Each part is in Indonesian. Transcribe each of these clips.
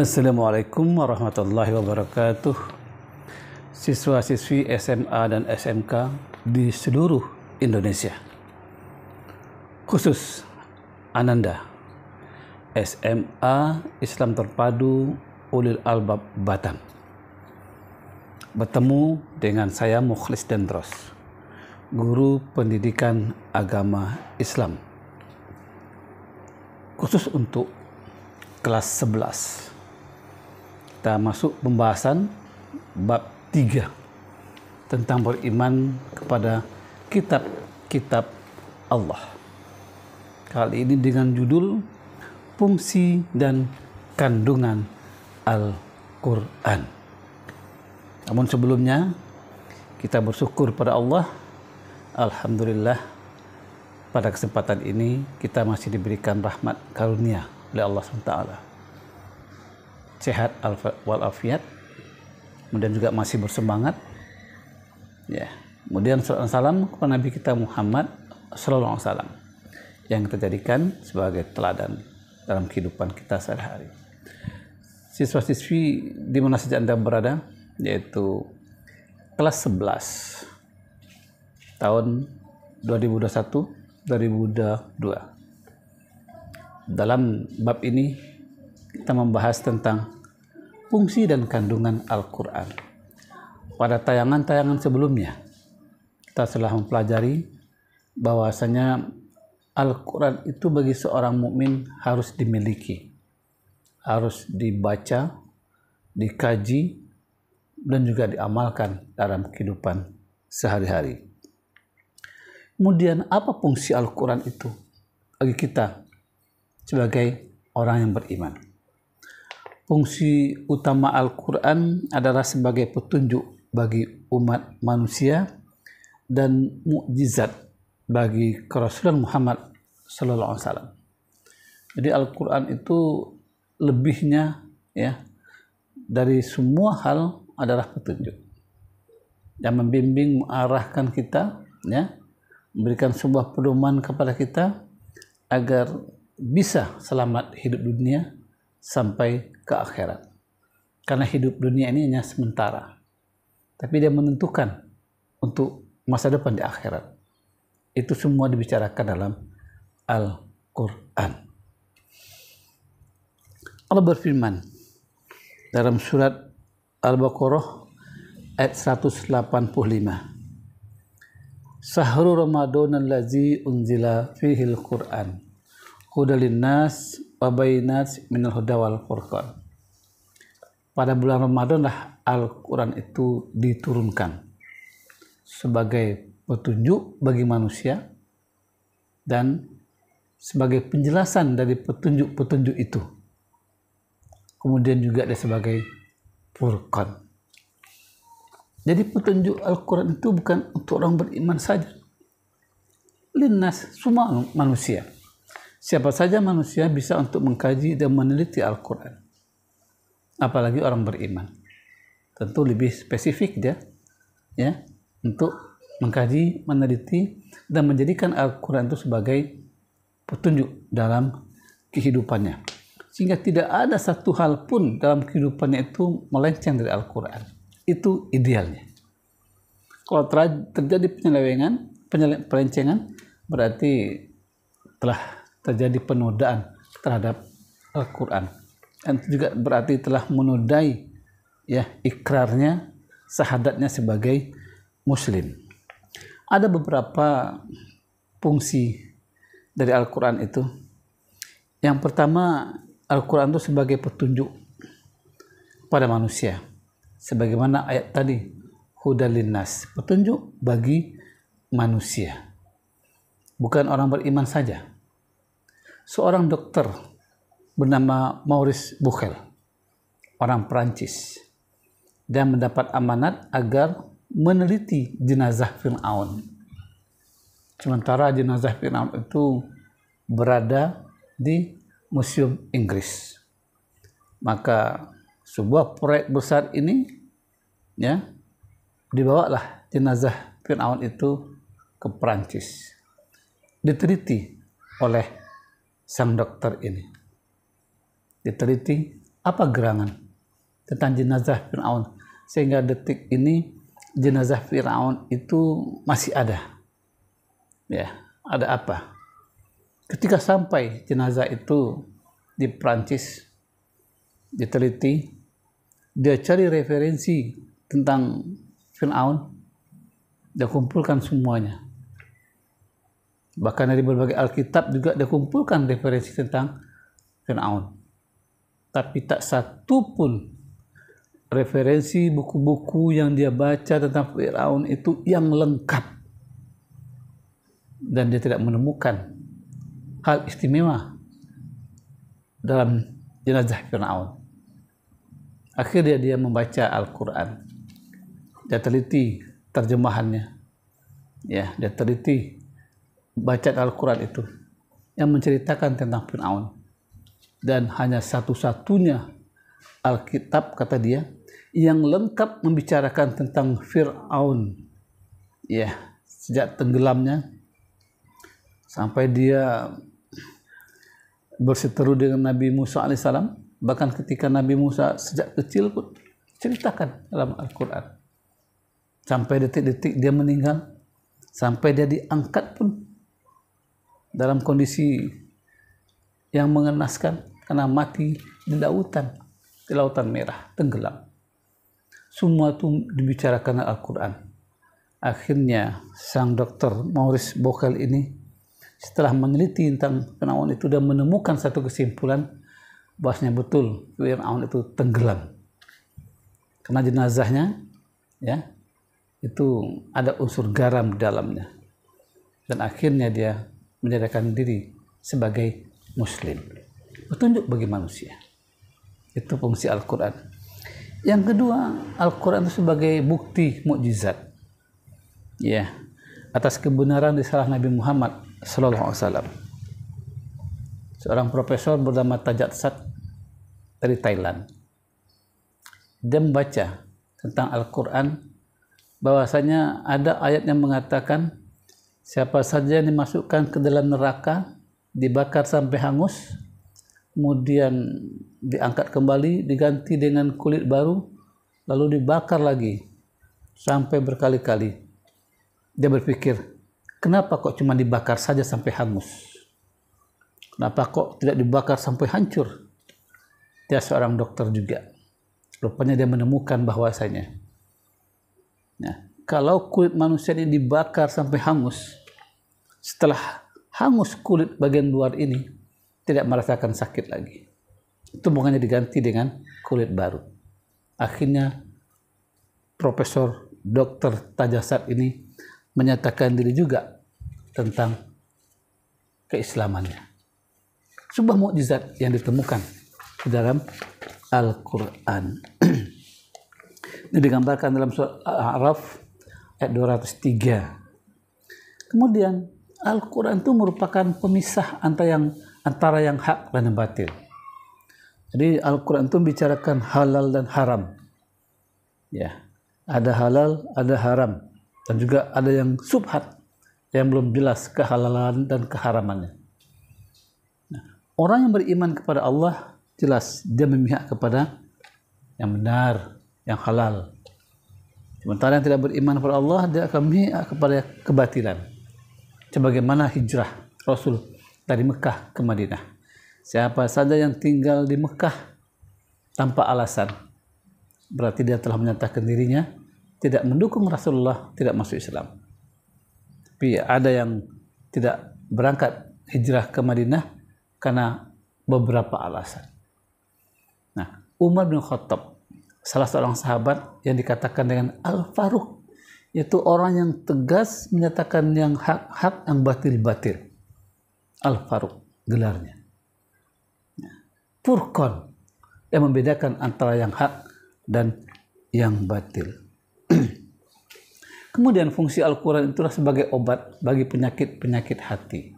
Assalamualaikum warahmatullahi wabarakatuh. Siswa-siswi SMA dan SMK di seluruh Indonesia, khusus Ananda SMA Islam Terpadu Ulil Albab Batam, bertemu dengan saya Mukhlis Dendros, guru pendidikan agama Islam, khusus untuk kelas 11. Kita masuk pembahasan bab 3 tentang beriman kepada kitab-kitab Allah. Kali ini dengan judul fungsi dan kandungan Al-Quran. Namun sebelumnya kita bersyukur pada Allah. Alhamdulillah, pada kesempatan ini kita masih diberikan rahmat karunia oleh Allah SWT, sehat walafiat, kemudian juga masih bersemangat. Ya, kemudian salam kepada Nabi kita Muhammad sallallahu alaihi wasallam yang kita jadikan sebagai teladan dalam kehidupan kita sehari-hari. Siswa-siswi di mana saja Anda berada, yaitu kelas 11 tahun 2021-2022. Dalam bab ini kita membahas tentang fungsi dan kandungan Al-Quran. Pada tayangan-tayangan sebelumnya, kita telah mempelajari bahwasanya Al-Quran itu bagi seorang mukmin harus dimiliki, harus dibaca, dikaji, dan juga diamalkan dalam kehidupan sehari-hari. Kemudian apa fungsi Al-Quran itu bagi kita sebagai orang yang beriman? Fungsi utama Al-Quran adalah sebagai petunjuk bagi umat manusia dan mukjizat bagi Rasulullah Muhammad sallallahu alaihi wasallam. Jadi Al-Quran itu lebihnya, ya, dari semua hal adalah petunjuk yang membimbing, mengarahkan kita, ya, memberikan sebuah pedoman kepada kita agar bisa selamat hidup dunia sampai ke akhirat. Karena hidup dunia ini hanya sementara, tapi dia menentukan untuk masa depan di akhirat. Itu semua dibicarakan dalam Al-Quran. Allah berfirman dalam surat Al-Baqarah ayat 185. Sahru Ramadan allazi unzila fihi al-Quran hudal linnas wa bayyinat minal huda wal furqan. Pada bulan Ramadan lah Al-Quran itu diturunkan sebagai petunjuk bagi manusia dan sebagai penjelasan dari petunjuk-petunjuk itu. Kemudian juga ada sebagai furqan. Jadi petunjuk Al-Quran itu bukan untuk orang beriman saja. Linnas, semua manusia. Siapa saja manusia bisa untuk mengkaji dan meneliti Al-Quran. Apalagi orang beriman. Tentu lebih spesifik dia, ya, untuk mengkaji, meneliti, dan menjadikan Al-Quran itu sebagai petunjuk dalam kehidupannya. Sehingga tidak ada satu hal pun dalam kehidupannya itu melenceng dari Al-Quran. Itu idealnya. Kalau terjadi pelencengan, berarti telah terjadi penodaan terhadap Al-Quran, dan itu juga berarti telah menodai, ya, ikrarnya, syahadatnya sebagai muslim. Ada beberapa fungsi dari Al-Quran itu. Yang pertama, Al-Quran itu sebagai petunjuk pada manusia, sebagaimana ayat tadi, hudal linnas, petunjuk bagi manusia, bukan orang beriman saja. Seorang dokter bernama Maurice Bucaille, orang Perancis, dia mendapat amanat agar meneliti jenazah Fir'aun. Sementara jenazah Fir'aun itu berada di Museum Inggris. Maka sebuah proyek besar ini, ya, dibawalah jenazah Fir'aun itu ke Perancis. Diteliti oleh sang dokter ini. Diteliti apa gerangan tentang jenazah Fir'aun sehingga detik ini jenazah Fir'aun itu masih ada. Ya, ada apa? Ketika sampai jenazah itu di Prancis, diteliti, dia cari referensi tentang Fir'aun, dia kumpulkan semuanya. Bahkan dari berbagai Alkitab juga dia kumpulkan referensi tentang Fir'aun. Tapi tak satu pun referensi buku-buku yang dia baca tentang Fir'aun itu yang lengkap. Dan dia tidak menemukan hal istimewa dalam jenazah Fir'aun. Akhirnya dia membaca Al-Quran. Dia teliti terjemahannya. Ya, dia teliti bacaan Al-Quran itu yang menceritakan tentang Fir'aun. Dan hanya satu-satunya Alkitab, kata dia, yang lengkap membicarakan tentang Fir'aun. Ya, sejak tenggelamnya sampai dia berseteru dengan Nabi Musa alaihissalam, bahkan ketika Nabi Musa sejak kecil pun ceritakan dalam Al-Quran. Sampai detik-detik dia meninggal, sampai dia diangkat pun dalam kondisi yang mengenaskan karena mati di lautan merah, tenggelam. Semua itu dibicarakan Al-Quran. Akhirnya sang dokter Maurice Bucaille ini setelah meneliti tentang Fir'aun itu dan menemukan satu kesimpulan bahwasanya betul Fir'aun itu tenggelam karena jenazahnya ya itu ada unsur garam di dalamnya, dan akhirnya dia menyatakan diri sebagai Muslim. Petunjuk bagi manusia. Itu fungsi Al-Quran. Yang kedua, Al-Quran itu sebagai bukti mukjizat ya atas kebenaran risalah Nabi Muhammad Sallallahu Alaihi Wasallam. Seorang profesor bernama Tajatsat dari Thailand, dia membaca tentang Al-Quran bahwasanya ada ayat yang mengatakan siapa saja yang dimasukkan ke dalam neraka, dibakar sampai hangus, kemudian diangkat kembali, diganti dengan kulit baru, lalu dibakar lagi sampai berkali-kali. Dia berpikir, kenapa kok cuma dibakar saja sampai hangus? Kenapa kok tidak dibakar sampai hancur? Dia seorang dokter juga. Rupanya dia menemukan bahwasanya kalau kulit manusia ini dibakar sampai hangus, setelah hangus kulit bagian luar ini tidak merasakan sakit lagi. Tumbuhannya diganti dengan kulit baru. Akhirnya Profesor Dr. Tajatsat ini menyatakan diri juga tentang keislamannya. Sebuah mukjizat yang ditemukan di dalam Al-Quran. Ini digambarkan dalam surat Al-A'raf ayat 203. Kemudian Al-Quran itu merupakan pemisah antara yang hak dan yang batil. Jadi Al-Quran itu bicarakan halal dan haram. Ya, ada halal, ada haram, dan juga ada yang subhat yang belum jelas kehalalan dan keharamannya. Nah, orang yang beriman kepada Allah jelas dia memihak kepada yang benar, yang halal. Sementara yang tidak beriman kepada Allah dia akan memihak kepada kebatilan. Sebagaimana hijrah Rasul dari Mekah ke Madinah. Siapa saja yang tinggal di Mekah tanpa alasan, berarti dia telah menyatakan dirinya tidak mendukung Rasulullah, tidak masuk Islam. Tapi ada yang tidak berangkat hijrah ke Madinah karena beberapa alasan. Nah, Umar bin Khattab, salah seorang sahabat yang dikatakan dengan Al-Faruq, yaitu orang yang tegas menyatakan yang hak-hak, yang batil-batil. Al-Faruq gelarnya. Furqan, yang membedakan antara yang hak dan yang batil. Kemudian fungsi Al-Quran itulah sebagai obat bagi penyakit-penyakit hati.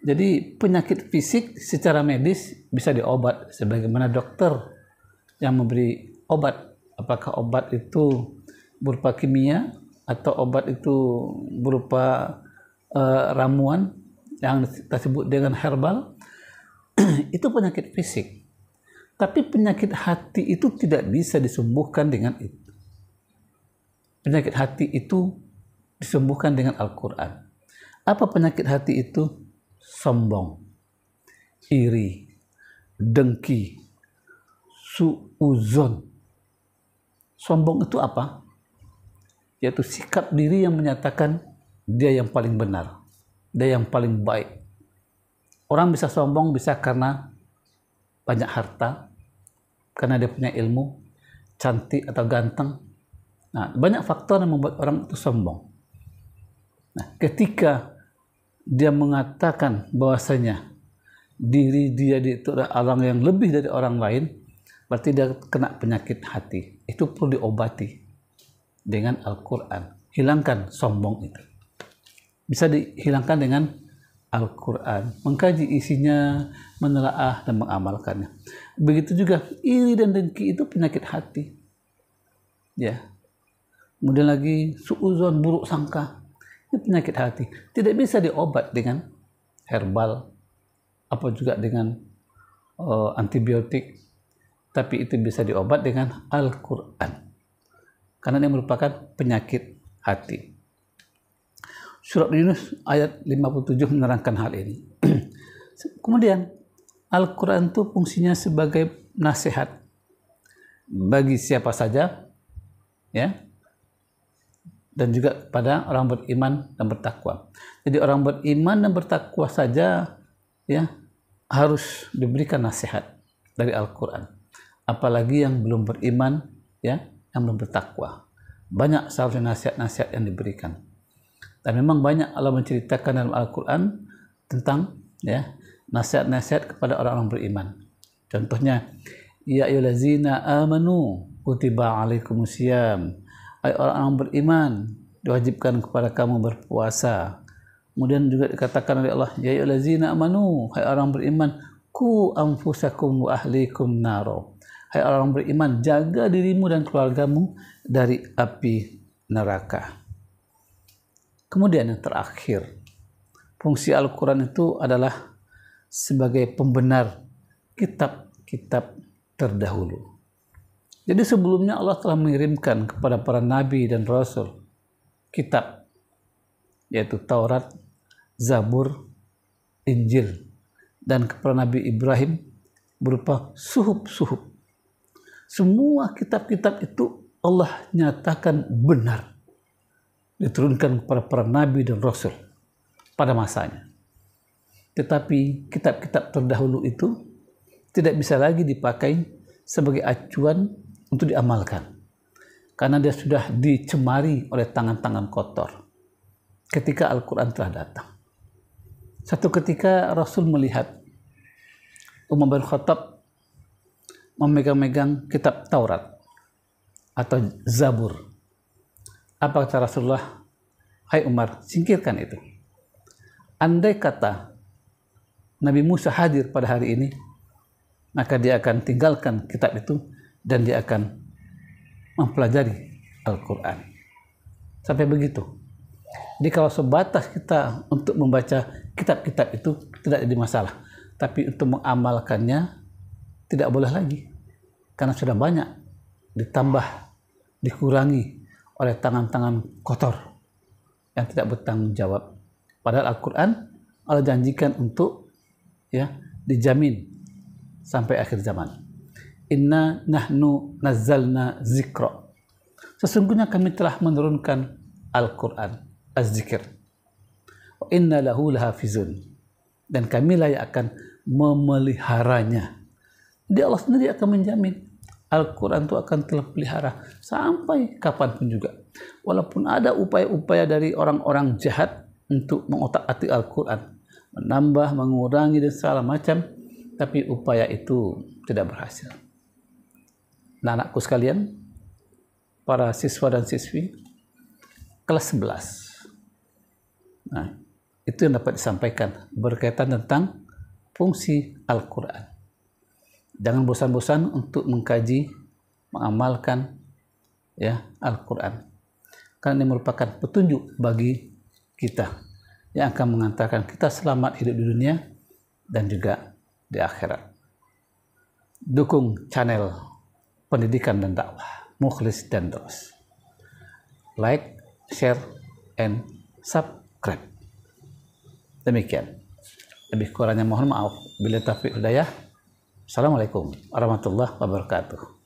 Jadi penyakit fisik secara medis bisa diobat sebagaimana dokter yang memberi obat. Apakah obat itu berupa kimia atau obat itu berupa ramuan yang kita sebut dengan herbal, itu penyakit fisik. Tapi penyakit hati itu tidak bisa disembuhkan dengan itu. Penyakit hati itu disembuhkan dengan Al-Quran. Apa penyakit hati itu? Sombong, iri, dengki, su'uzon. Sombong itu apa? Yaitu sikap diri yang menyatakan dia yang paling benar, dia yang paling baik. Orang bisa sombong bisa karena banyak harta, karena dia punya ilmu, cantik atau ganteng. Nah, banyak faktor yang membuat orang itu sombong. Nah, ketika dia mengatakan bahwasanya diri dia itu adalah orang yang lebih dari orang lain, berarti dia kena penyakit hati. Itu perlu diobati dengan Al-Quran. Hilangkan sombong itu. Bisa dihilangkan dengan Al-Quran, mengkaji isinya, menelaah dan mengamalkannya. Begitu juga iri dan dengki itu penyakit hati. Ya. Kemudian lagi suuzon, buruk sangka, itu penyakit hati. Tidak bisa diobat dengan herbal, apa juga dengan antibiotik, tapi itu bisa diobat dengan Al-Quran. Karena ini merupakan penyakit hati. Surat Yunus ayat 57 menerangkan hal ini. Kemudian Al-Quran itu fungsinya sebagai nasihat bagi siapa saja, ya, dan juga pada orang beriman dan bertakwa. Jadi orang beriman dan bertakwa saja, ya, harus diberikan nasihat dari Al-Quran. Apalagi yang belum beriman, ya, yang belum bertakwa. Banyak seharusnya nasihat-nasihat yang diberikan. Dan memang banyak Allah menceritakan dalam Al-Quran tentang, ya, nasihat-nasihat kepada orang-orang beriman. Contohnya, ya ayyuhallazina amanu kutiba alaikumusiyam. Hai orang-orang beriman, diwajibkan kepada kamu berpuasa. Kemudian juga dikatakan oleh Allah, ya ayyuhallazina amanu, hai orang beriman, ku anfusakum wa ahlikum naro. Hai orang beriman, jaga dirimu dan keluargamu dari api neraka. Kemudian yang terakhir, fungsi Al-Quran itu adalah sebagai pembenar kitab-kitab terdahulu. Jadi sebelumnya Allah telah mengirimkan kepada para nabi dan rasul kitab, yaitu Taurat, Zabur, Injil, dan kepada Nabi Ibrahim berupa suhuf-suhuf. Semua kitab-kitab itu Allah nyatakan benar, diturunkan kepada para nabi dan rasul pada masanya. Tetapi kitab-kitab terdahulu itu tidak bisa lagi dipakai sebagai acuan untuk diamalkan, karena dia sudah dicemari oleh tangan-tangan kotor ketika Al-Quran telah datang. Satu ketika Rasul melihat Umar bin Khattab memegang-megang kitab Taurat atau Zabur. Apa kata Rasulullah? Hai Umar, singkirkan itu. Andai kata Nabi Musa hadir pada hari ini, maka dia akan tinggalkan kitab itu dan dia akan mempelajari Al-Quran. Sampai begitu. Jadi kalau sebatas kita untuk membaca kitab-kitab itu tidak jadi masalah. Tapi untuk mengamalkannya tidak boleh lagi. Karena sudah banyak ditambah, dikurangi oleh tangan-tangan kotor yang tidak bertanggung jawab. Padahal Al-Quran Allah janjikan untuk, ya, dijamin sampai akhir zaman. Inna nahnu nazzalna zikra. Sesungguhnya kami telah menurunkan Al-Quran, az-zikr. Wa inna lahu lahafizun. Dan kamilah yang akan memeliharanya. Jadi Allah sendiri akan menjamin Al-Quran itu akan terpelihara sampai kapanpun juga. Walaupun ada upaya-upaya dari orang-orang jahat untuk mengotak-atik Al-Quran, menambah, mengurangi dan segala macam, tapi upaya itu tidak berhasil. Nah, anakku sekalian, para siswa dan siswi kelas 11. Nah, itu yang dapat disampaikan berkaitan tentang fungsi Al-Quran. Jangan bosan-bosan untuk mengkaji, mengamalkan, ya, Al-Quran. Karena ini merupakan petunjuk bagi kita yang akan mengantarkan kita selamat hidup di dunia dan juga di akhirat. dukung channel pendidikan dan dakwah Mukhlis dan Dros. Like, share, and subscribe. Demikian. Lebih kurangnya mohon maaf. Bila taufiq hidayah. Assalamualaikum warahmatullahi wabarakatuh.